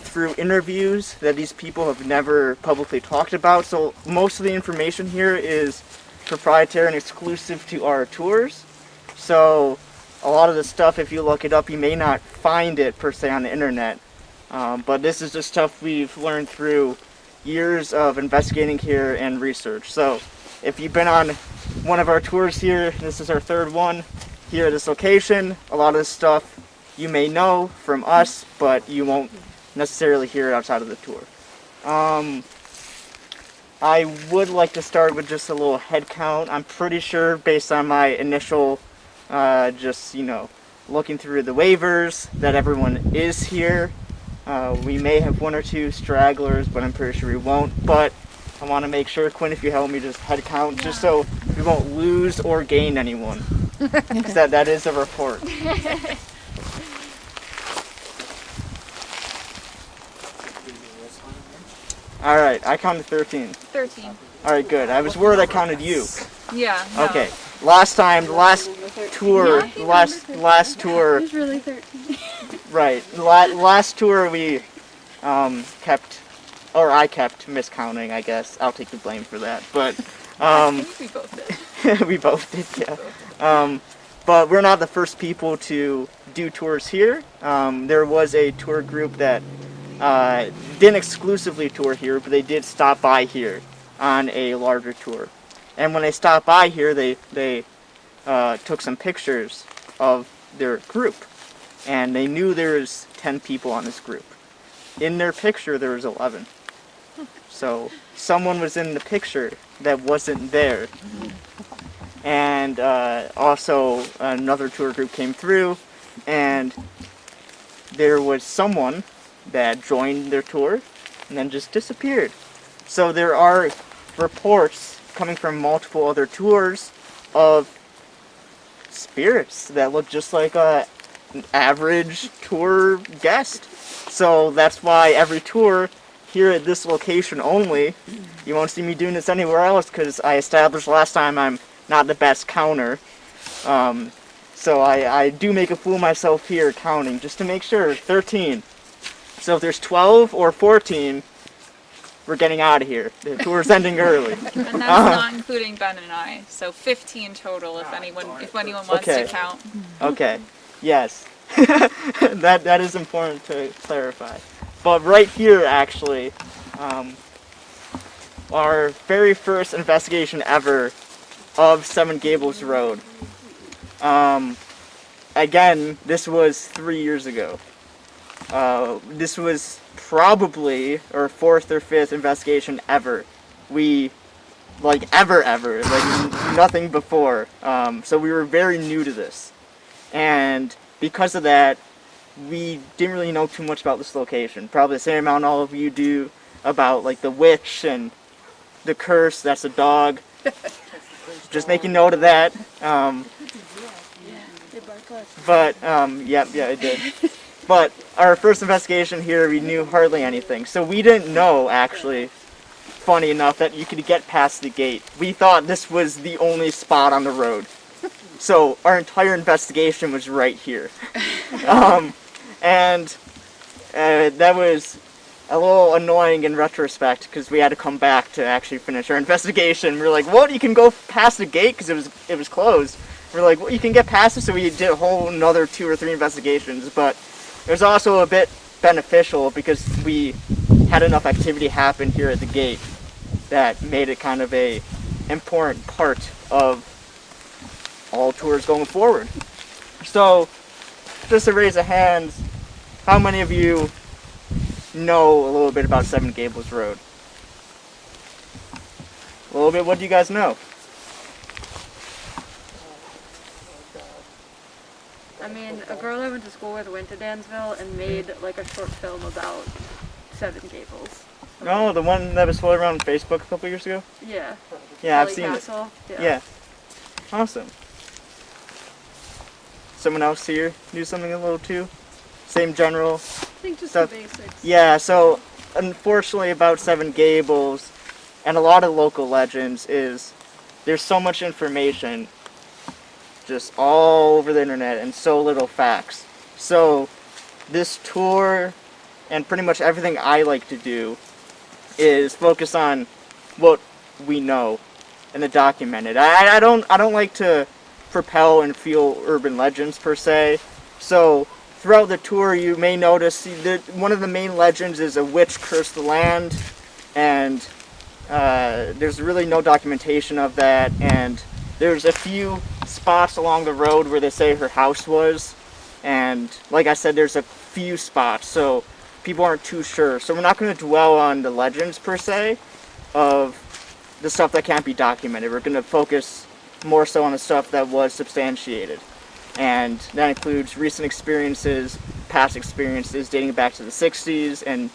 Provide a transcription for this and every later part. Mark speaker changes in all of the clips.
Speaker 1: through interviews that these people have never publicly talked about. So most of the information here is proprietary and exclusive to our tours. So a lot of the stuff, if you look it up, you may not find it per se on the internet. But this is the stuff we've learned through years of investigating here and research. So if you've been on one of our tours here, this is our third one here at this location, a lot of this stuff you may know from us, but you won't necessarily hear it outside of the tour. I would like to start with just a little head count. I'm pretty sure, based on my initial, looking through the waivers, that everyone is here. We may have one or two stragglers, but I'm pretty sure we won't. But I want to make sure, Quinn, if you help me just head count, just so we won't lose or gain anyone. Because that is a report. Alright, I counted 13.
Speaker 2: 13.
Speaker 1: Alright, good. I was worried I counted you.
Speaker 2: Yeah. No.
Speaker 1: Okay. Last time, last tour.
Speaker 2: It was really 13.
Speaker 1: Right. Last tour we I kept miscounting, I guess. I'll take the blame for that. But
Speaker 2: I think we both did.
Speaker 1: we both did, yeah. But we're not the first people to do tours here. There was a tour group that didn't exclusively tour here, but they did stop by here on a larger tour. And when they stopped by here, they took some pictures of their group. And they knew there was 10 people on this group. In their picture, there was 11. So someone was in the picture that wasn't there. And also another tour group came through, and there was someone that joined their tour and then just disappeared. So there are reports coming from multiple other tours of spirits that look just like an average tour guest. So that's why every tour here at this location only, you won't see me doing this anywhere else, because I established last time I'm not the best counter. So I do make a fool of myself here counting just to make sure. 13. So if there's 12 or 14, we're getting out of here. The tour's ending early.
Speaker 2: And that's not including Ben and I. So 15 total if anyone wants to count.
Speaker 1: Okay. Yes. that is important to clarify. But right here, actually, our very first investigation ever of 7 Gables Road. Again, this was 3 years ago. This was probably our 4th or 5th investigation ever. Ever, nothing before. So we were very new to this. And because of that, we didn't really know too much about this location. Probably the same amount all of you do about the witch and the curse. That's a dog. Just making note of that. Yeah, it did. But our first investigation here, we knew hardly anything. So we didn't know, actually, funny enough, that you could get past the gate. We thought this was the only spot on the road. So our entire investigation was right here. And that was a little annoying in retrospect, because we had to come back to actually finish our investigation. We were like, what? You can go past the gate? Because it was closed. We were like, well, you can get past it? So we did a whole another 2 or 3 investigations. But it was also a bit beneficial because we had enough activity happen here at the gate that made it kind of a important part of all tours going forward. So, just to raise a hand, how many of you know a little bit about 7 Gables Road? A little bit. What do you guys know?
Speaker 3: I mean, a girl I went to school with went to Dansville and made a short film about 7 Gables.
Speaker 1: Oh, the one that was floating around on Facebook a couple years ago?
Speaker 3: Yeah.
Speaker 1: Yeah, I've
Speaker 3: Kelly
Speaker 1: seen
Speaker 3: Castle.
Speaker 1: it. Yeah. Awesome. Someone else here do something a little too? Same general
Speaker 3: I think just
Speaker 1: stuff?
Speaker 3: the basics.
Speaker 1: Yeah, so unfortunately about 7 Gables and a lot of local legends is there's so much information just all over the internet and so little facts. So this tour and pretty much everything I like to do is focus on what we know and the documented. I don't like to propel and fuel urban legends per se. So throughout the tour, you may notice that one of the main legends is a witch cursed the land, and there's really no documentation of that. And there's a few spots along the road where they say her house was, and like I said, there's a few spots, so people aren't too sure. So we're not going to dwell on the legends per se of the stuff that can't be documented. We're going to focus more so on the stuff that was substantiated. And that includes recent experiences, past experiences dating back to the 60s and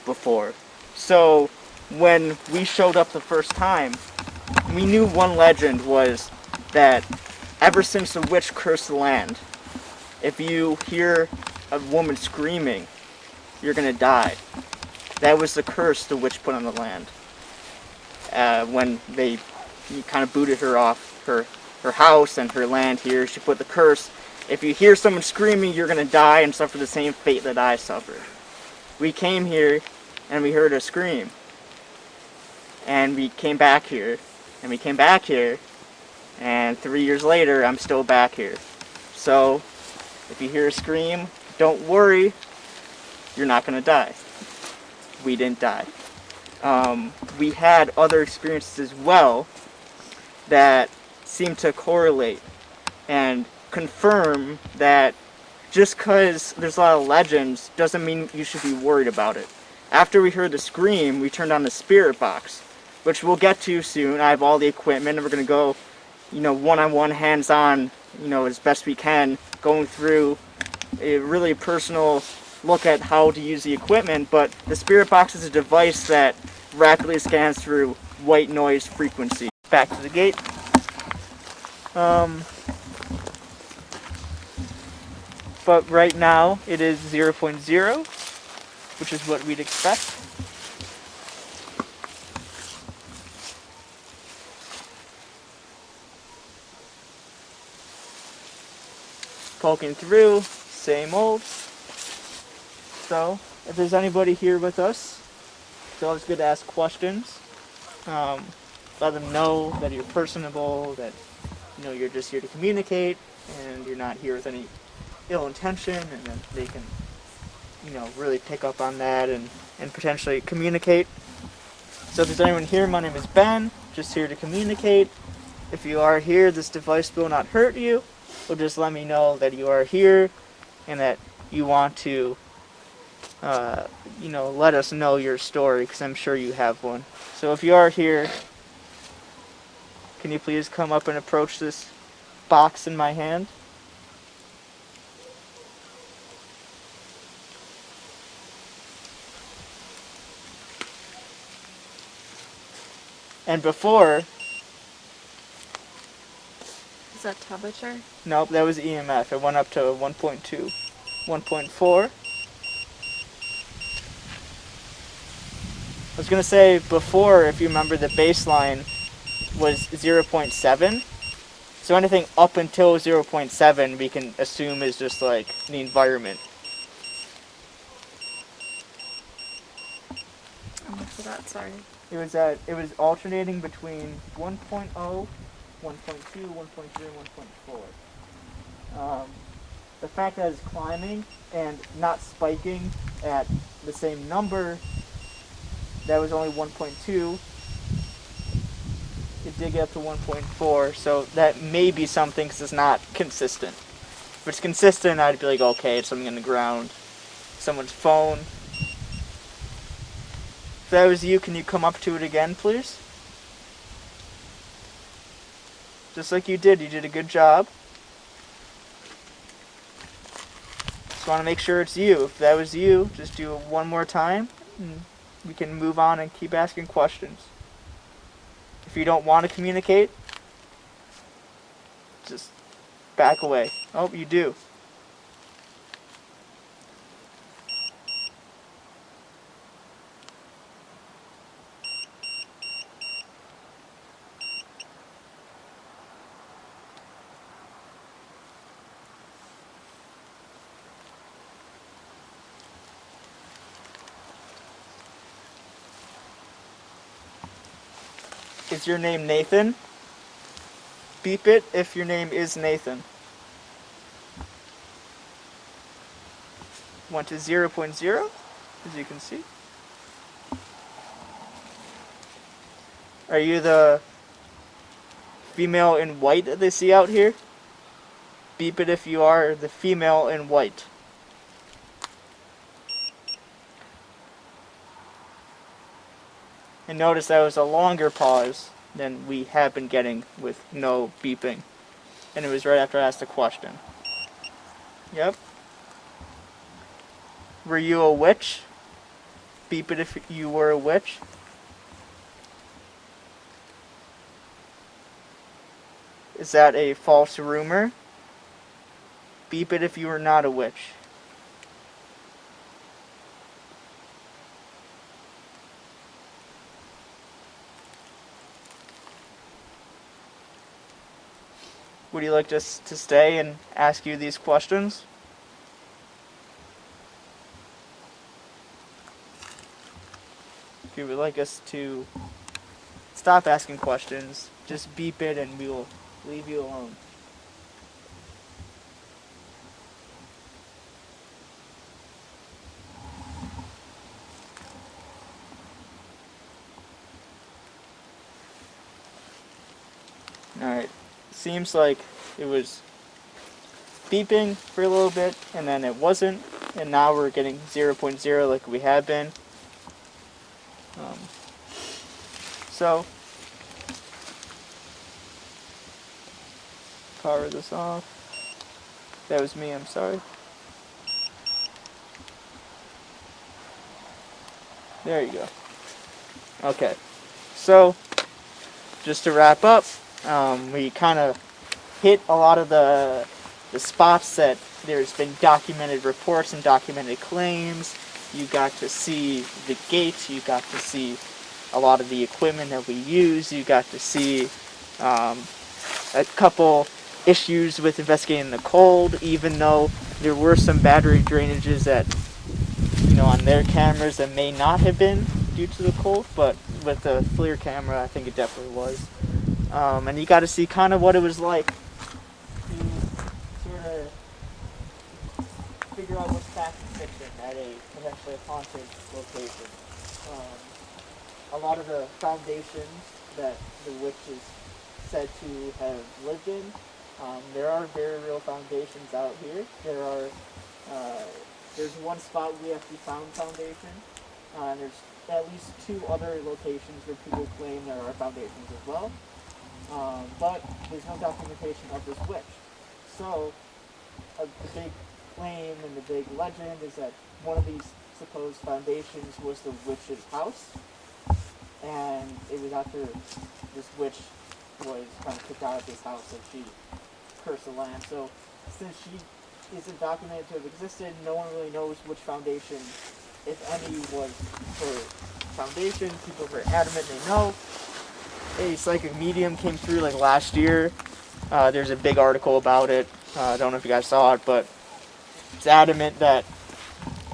Speaker 1: before. So when we showed up the first time, we knew one legend was that ever since the witch cursed the land, if you hear a woman screaming, you're going to die. That was the curse the witch put on the land. When they kind of booted her off her house and her land here, she put the curse. If you hear someone screaming, you're going to die and suffer the same fate that I suffered. We came here and we heard her scream. And we came back here. And we came back here. And 3 years later, I'm still back here. So, if you hear a scream, don't worry. You're not going to die. We didn't die. We had other experiences as well that seem to correlate and confirm that just because there's a lot of legends doesn't mean you should be worried about it. After we heard the scream, we turned on the spirit box, which we'll get to soon. I have all the equipment, and we're going to go, one-on-one, hands-on, as best we can, going through a really personal look at how to use the equipment. But the spirit box is a device that rapidly scans through white noise frequency. Back to the gate. But right now it is 0.0, which is what we'd expect. Poking through, same old. So, if there's anybody here with us, it's always good to ask questions. Let them know that you're personable, that you're just here to communicate, and you're not here with any ill intention, and then they can, really pick up on that and potentially communicate. So if there's anyone here, my name is Ben, just here to communicate. If you are here, this device will not hurt you. Will just let me know that you are here and that you want to, let us know your story, because I'm sure you have one. So if you are here, can you please come up and approach this box in my hand? And before...
Speaker 2: Is that temperature?
Speaker 1: Nope, that was EMF. It went up to 1.2, 1.4. I was going to say before, if you remember, the baseline was 0.7. So anything up until 0.7 we can assume is just like the environment.
Speaker 2: How much was that? Sorry.
Speaker 1: It was alternating between 1.0, 1.2, 1.3, and 1.4. The fact that it's climbing and not spiking at the same number, that was only 1.2. It did get up to 1.4, so that may be something because it's not consistent. If it's consistent, I'd be like, okay, it's something on the ground, someone's phone. If that was you, can you come up to it again, please? Just like you did a good job. Just want to make sure it's you. If that was you, just do it one more time, and we can move on and keep asking questions. If you don't want to communicate, just back away. Oh, you do. Is your name Nathan? Beep it if your name is Nathan. Went to 0.0, as you can see. Are you the female in white that they see out here? Beep it if you are the female in white. And notice that was a longer pause than we have been getting with no beeping. And it was right after I asked a question. Yep. Were you a witch? Beep it if you were a witch. Is that a false rumor? Beep it if you were not a witch. Would you like us to stay and ask you these questions? If you would like us to stop asking questions, just beep it and we will leave you alone. Alright, seems like it was beeping for a little bit and then it wasn't, and now we're getting 0.0 like we have been. So, power this off. That was me, I'm sorry. There you go. Okay, so just to wrap up, we kind of hit a lot of the spots that there's been documented reports and documented claims. You got to see the gates, you got to see a lot of the equipment that we use, you got to see a couple issues with investigating the cold, even though there were some battery drainages that, you know, on their cameras that may not have been due to the cold, but with the FLIR camera, I think it definitely was. And you got to see kind of what it was like to sort of figure out what's fact and fiction at a potentially haunted location. A lot of the foundations that the witch is said to have lived in, there are very real foundations out here. There's one spot we actually found foundation. There's at least 2 other locations where people claim there are foundations as well. But there's no documentation of this witch. So, the big claim and the big legend is that one of these supposed foundations was the witch's house. And it was after this witch was kind of kicked out of this house that she cursed the land. So, since she isn't documented to have existed, no one really knows which foundation, if any, was her foundation. People are adamant they know. A psychic medium came through like last year. There's a big article about it. I don't know if you guys saw it, but it's adamant that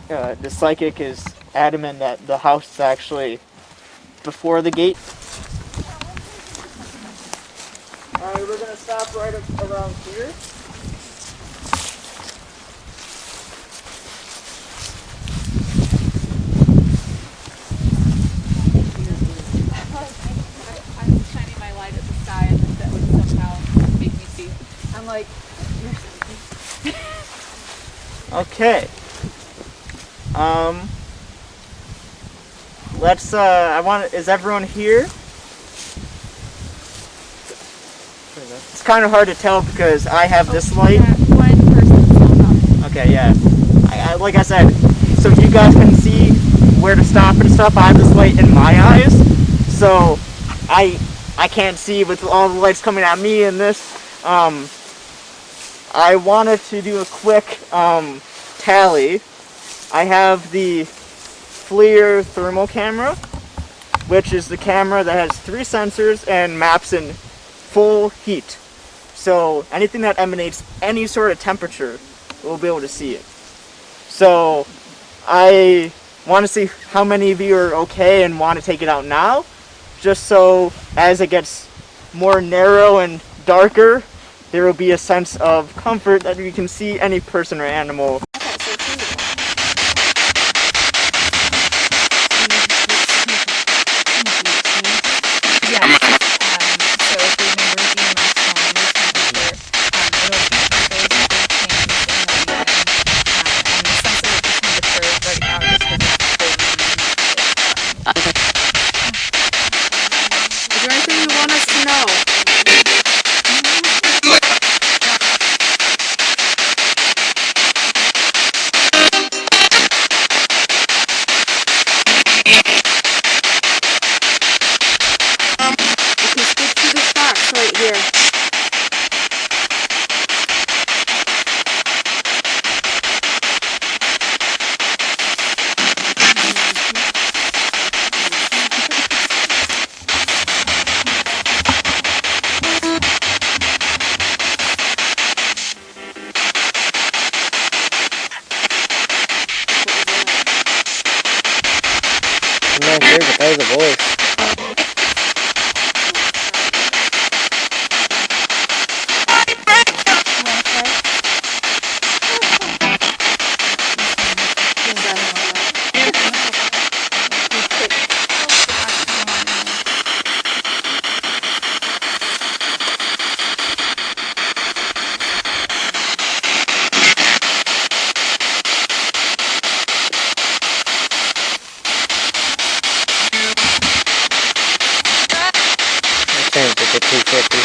Speaker 1: the psychic is adamant that the house is actually before the gate. Alright, we're going to stop right around here.
Speaker 2: I'm shining my light at the sky and that would somehow make me see. I'm like,
Speaker 1: Okay. Is everyone here? It's kind of hard to tell because I have this light.
Speaker 2: one person still talking.
Speaker 1: Okay, yeah. Like I said, so you guys can see where to stop and stuff. I have this light in my eyes, so I can't see with all the lights coming at me and this. I wanted to do a quick tally. I have the FLIR thermal camera, which is the camera that has 3 sensors and maps in full heat. So anything that emanates any sort of temperature, we'll be able to see it. So I want to see how many of you are okay and want to take it out now, just so as it gets more narrow and darker, there will be a sense of comfort that you can see any person or animal.
Speaker 3: Is there anything you want us to know? Okay, stick to this box right here.
Speaker 4: I'm not sure, but that was a voice. I think it's a 250.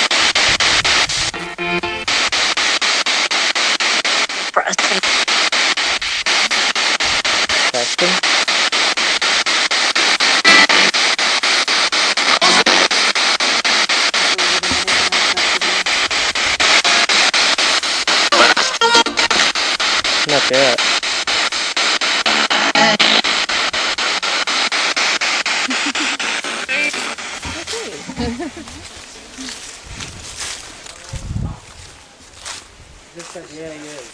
Speaker 4: Preston? Not yet. This says, yeah, he is.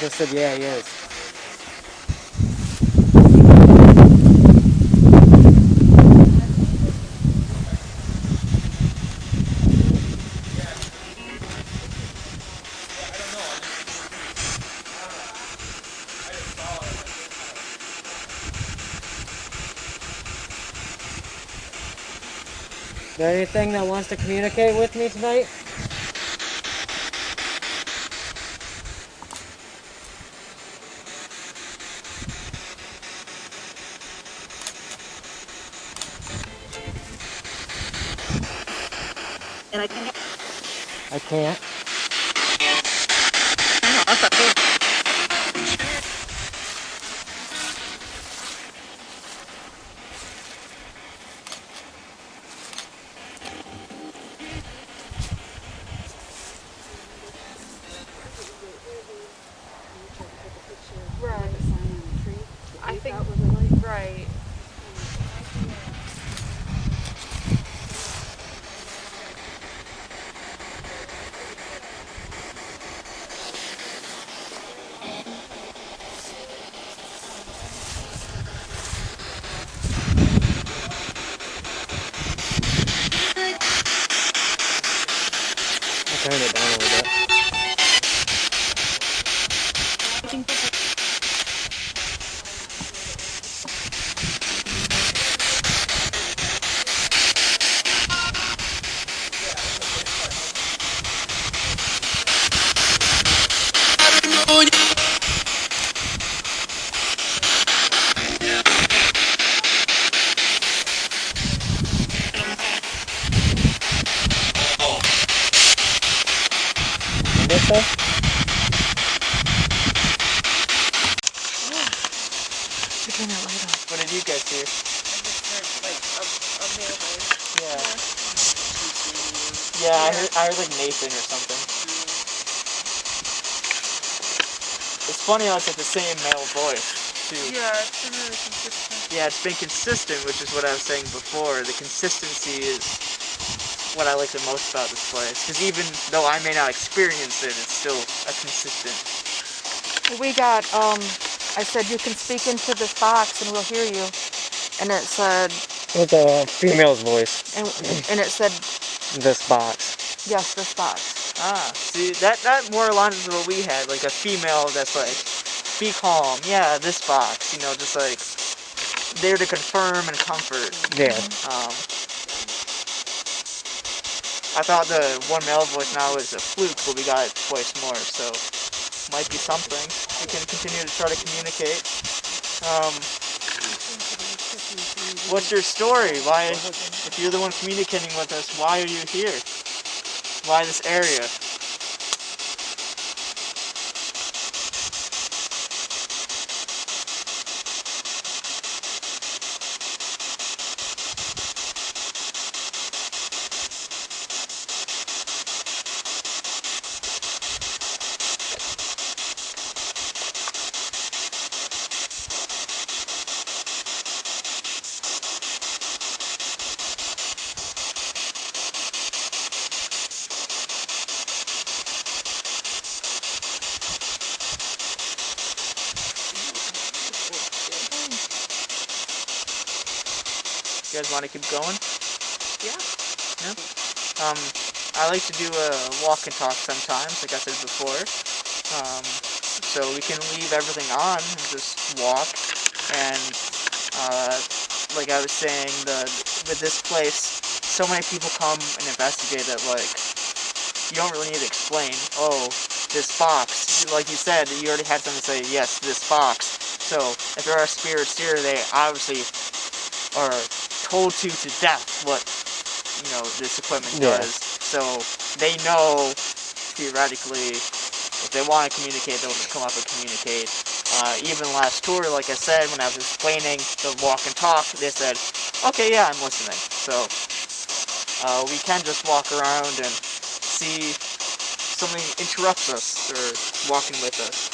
Speaker 4: Just said, yeah, he is. Is there anything that wants to communicate with me tonight?
Speaker 5: And I can't.
Speaker 4: I can't.
Speaker 3: Right. I think, right.
Speaker 4: I'll turn it down a little bit. What did it say?
Speaker 1: What did you guys hear? Yeah. Yeah, I heard like Nathan or something. It's funny how it's like the same male voice, too.
Speaker 3: Yeah, it's been really consistent.
Speaker 1: Yeah, it's been consistent, which is what I was saying before. The consistency is what I like the most about this place. Because even though I may not experience it, it's still a consistent.
Speaker 3: We got I said, you can speak into this box and we'll hear you. And it said,
Speaker 4: With a female's voice.
Speaker 3: and it said,
Speaker 4: This box.
Speaker 3: yes, this box.
Speaker 1: Ah, see, that more aligns with what we had, like a female that's like, be calm, yeah, this box, you know, just like, there to confirm and comfort.
Speaker 4: Yeah.
Speaker 1: I thought the one male voice now is a fluke, but we got it twice more, so might be something. We can continue to try to communicate. What's your story? Why, if you're the one communicating with us, why are you here? Why this area? You guys want to keep going?
Speaker 2: Yeah.
Speaker 1: I like to do a walk and talk sometimes, like I said before. So we can leave everything on and just walk. And like I was saying, with this place, so many people come and investigate it. Like you don't really need to explain. Oh, this box. Like you said, you already had someone say, yes, this box. So if there are spirits here, they obviously are told to death what this equipment does. So they know theoretically if they want to communicate, they'll just come up and communicate. Even last tour, like I said, when I was explaining the walk and talk, they said, okay, yeah, I'm listening. So we can just walk around and see something interrupts us or walking with us.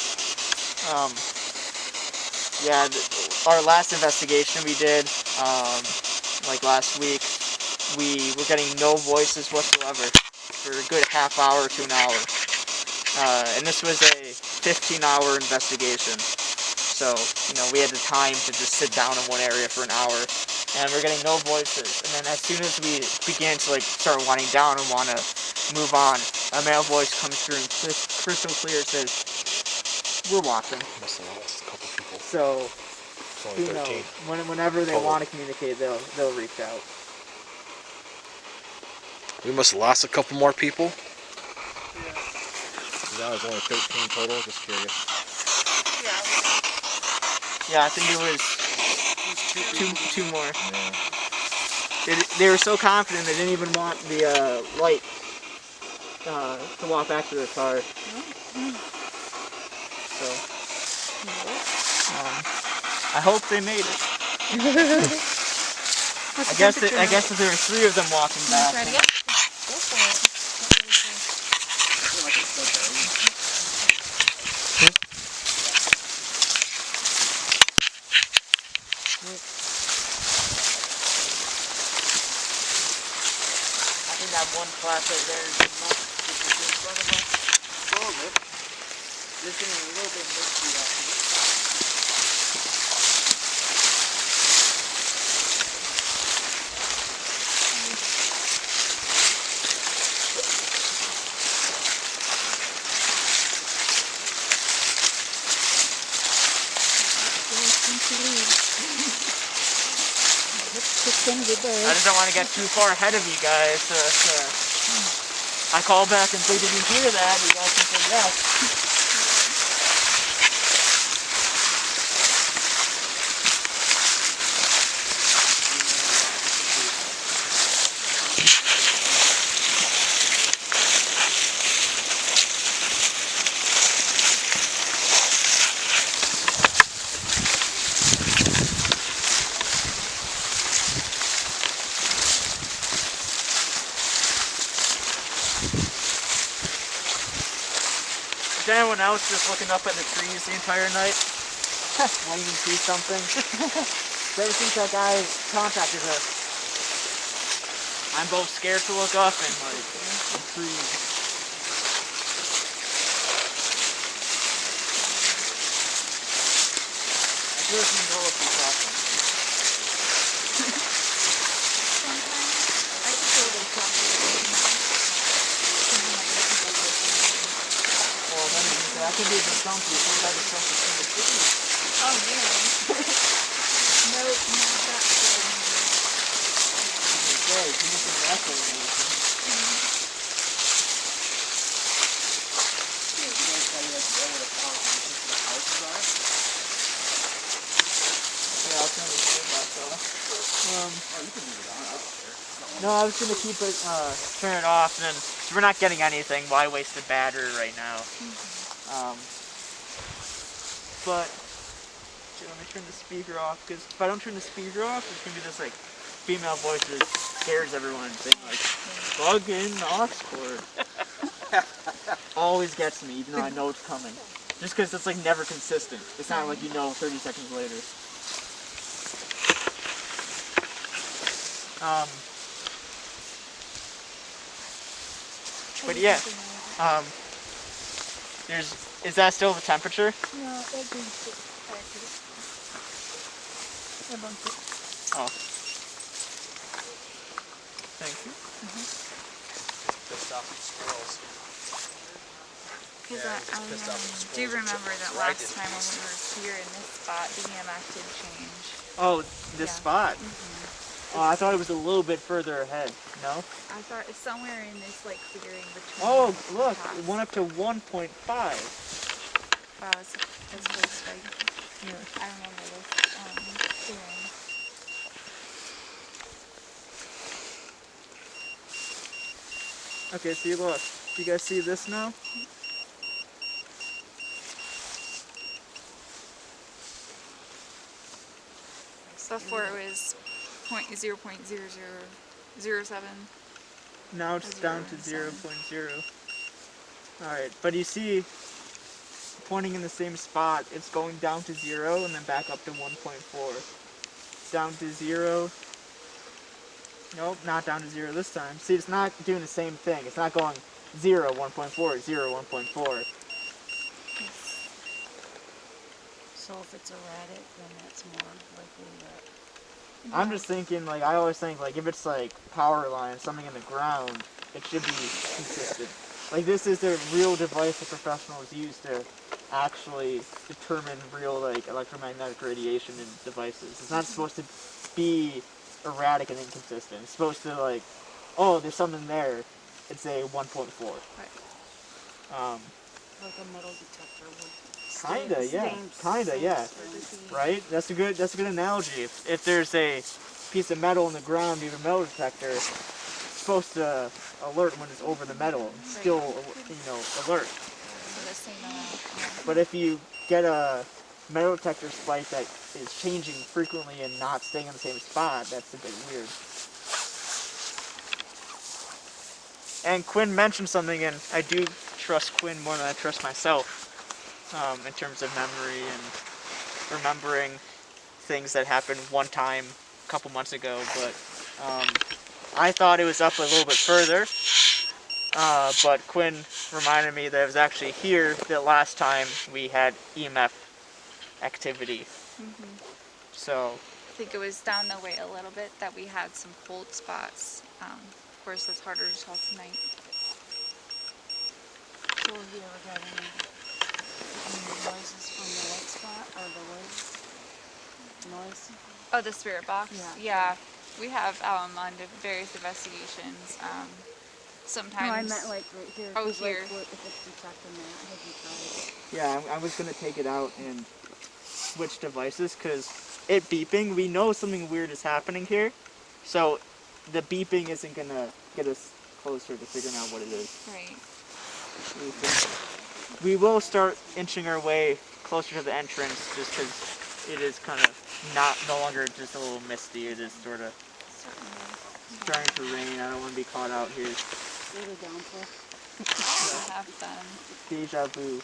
Speaker 1: Yeah, our last investigation we did, like last week, we were getting no voices whatsoever for a good half hour to an hour. And this was a 15-hour investigation. So, we had the time to just sit down in one area for an hour, and we're getting no voices. And then as soon as we began to start winding down and want to move on, a male voice comes through and crystal clear says, we're walking. So, whenever they want to communicate, they'll reach out.
Speaker 5: We must have lost a couple more people.
Speaker 6: That was only 13 total, just curious.
Speaker 1: Yeah, I think it was two more. Yeah. They were so confident they didn't even want the light to walk back to their car. So, I hope they made it. I guess if there were 3 of them walking back.
Speaker 2: Try to get. Go for it.
Speaker 1: I think that one class right there is enough to put in front of us. This thing is a little bit misty actually. I just don't want to get too far ahead of you guys. I call back and say, did you hear that? You guys can say yes. Is anyone else just looking up at the trees the entire night? Waiting to see something? Ever since that guy contacted us, I'm both scared to look up and intrigued. doesn't know if he's talking.
Speaker 2: I could go to
Speaker 1: Well, then that could be the stumpy. Some guy just stumpy from the city.
Speaker 2: Oh, yeah. Nope, not that good.
Speaker 1: Okay, he must have wrestled or anything. Yeah, I'll turn this shit back off. No, I was gonna keep it, turn it off, and then so we're not getting anything. Why waste the battery right now? But let me turn the speaker off, because if I don't turn the speaker off, it's gonna be this like female voice that scares everyone, saying like, "Plug in the aux cord." Always gets me, even though I know it's coming. Just because it's like never consistent. It's not like you know 30 seconds later. But yeah, is that still the temperature?
Speaker 3: No, that'd be
Speaker 1: Oh. Thank you.
Speaker 5: Pissed off at squirrels.
Speaker 2: Because
Speaker 5: Yeah, it's pissed off at
Speaker 2: I
Speaker 5: the
Speaker 2: do
Speaker 5: squirrels.
Speaker 2: remember that
Speaker 5: Where I
Speaker 2: last
Speaker 5: did
Speaker 2: time when
Speaker 5: this.
Speaker 2: we were here in this spot, the EMF did change.
Speaker 1: Oh, this
Speaker 2: Yeah.
Speaker 1: spot? Oh, I thought it was a little bit further ahead. No?
Speaker 2: I thought it's somewhere in this like clearing between.
Speaker 1: Oh,
Speaker 2: the
Speaker 1: look,
Speaker 2: paths.
Speaker 1: it went up to 1.5.
Speaker 2: Wow, it's really spiky.
Speaker 1: Yeah.
Speaker 2: I remember this clearing.
Speaker 1: Okay, see, look. You guys see this now?
Speaker 2: So before it was 0.0007.
Speaker 1: Now it's down to 0.0. Alright, but you see, pointing in the same spot, it's going down to 0 and then back up to 1.4. Down to 0. Nope, not down to 0 this time. See, it's not doing the same thing. It's not going 0, 1.4, 0, 1.4.
Speaker 7: So if it's erratic, then that's more likely that.
Speaker 1: I'm just thinking, like, I always think, like, if it's, like, power line, something in the ground, it should be consistent. Like, this is a real device that professionals use to actually determine real, like, electromagnetic radiation in devices. It's not supposed to be erratic and inconsistent. It's supposed to, like, oh, there's something there. It's a 1.4.
Speaker 2: Right.
Speaker 7: Like a metal detector would.
Speaker 1: Kinda, yeah. Kinda, yeah. Right? That's a good analogy. If there's a piece of metal in the ground, you have a metal detector, it's supposed to alert when it's over the metal. It's still, alert.
Speaker 2: So the same amount.
Speaker 1: But if you get a metal detector spike that is changing frequently and not staying in the same spot, that's a bit weird. And Quinn mentioned something, and I do trust Quinn more than I trust myself. In terms of memory and remembering things that happened one time a couple months ago, but I thought it was up a little bit further, but Quinn reminded me that it was actually here that last time we had EMF activity. So
Speaker 2: I think it was down the way a little bit that we had some cold spots. Of course, that's harder to tell tonight.
Speaker 7: So have you ever got any noises from the wet spot or the wet noise?
Speaker 2: Oh, the spirit box?
Speaker 7: Yeah.
Speaker 2: We have on the various investigations. Sometimes.
Speaker 3: No, I meant like right here.
Speaker 2: Oh,
Speaker 3: 'cause, like,
Speaker 2: here.
Speaker 3: what- if it's detecting that, have you tried?
Speaker 1: yeah, I was gonna take it out and switch devices because it beeping. We know something weird is happening here, so the beeping isn't gonna get us closer to figuring out what it is.
Speaker 2: Right.
Speaker 1: We will start inching our way closer to the entrance just because it is kind of no longer just a little misty. It is sort of starting to rain. I don't want to be caught out here.
Speaker 7: Really downpour.
Speaker 2: We have them.
Speaker 1: Deja vu.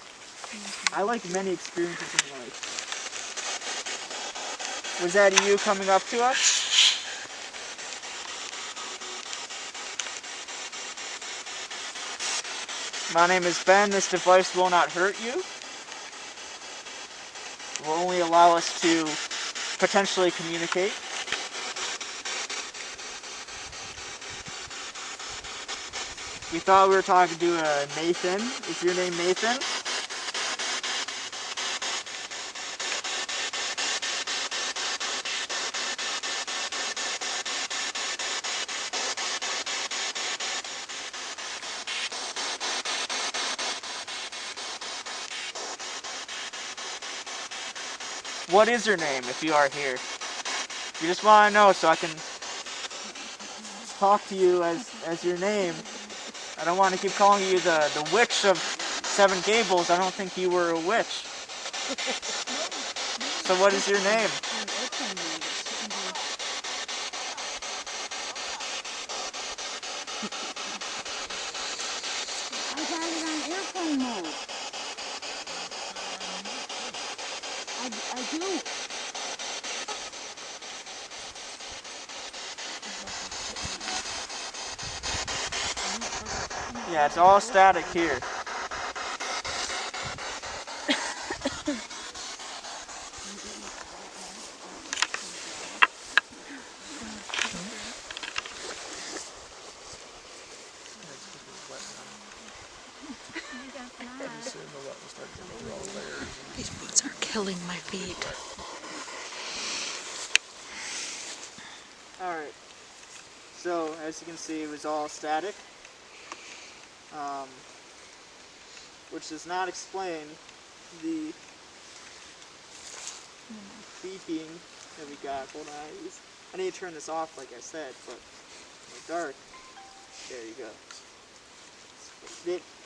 Speaker 1: I like many experiences in life. Was that you coming up to us? My name is Ben. This device will not hurt you. will only allow us to potentially communicate. We thought we were talking to Nathan. Is your name Nathan? What is your name if you are here? You just want to know so I can talk to you as your name. I don't want to keep calling you the witch of Seven Gables. I don't think you were a witch. So what is your name?
Speaker 7: I got it on airplane mode. I do.
Speaker 1: Yeah, it's all static here.
Speaker 2: These boots are killing my feet.
Speaker 1: Alright, so as you can see, it was all static, which does not explain the beeping that we got. Hold on, I need to turn this off like I said, but in the dark, there you go.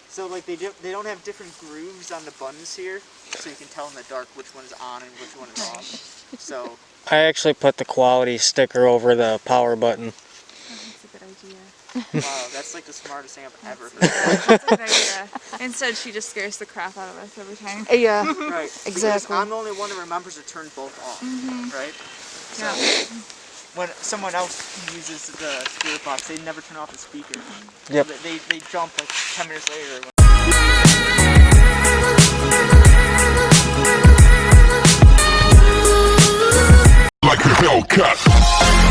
Speaker 1: So like they don't have different grooves on the buttons here, so you can tell in the dark which one's on and which one is off. So
Speaker 4: I actually put the quality sticker over the power button.
Speaker 2: That's a good idea.
Speaker 1: wow, that's like the smartest thing I've ever heard.
Speaker 2: That's a good idea. Instead, she just scares the crap out of us every time.
Speaker 3: Yeah.
Speaker 1: Right. Because
Speaker 3: Exactly.
Speaker 1: I'm the only one that remembers to turn both off. Right? So
Speaker 2: Yeah.
Speaker 1: when someone else uses the spirit box, they never turn off the speaker.
Speaker 4: Yep.
Speaker 1: So they jump like 10 minutes later.
Speaker 8: Like a Hellcat.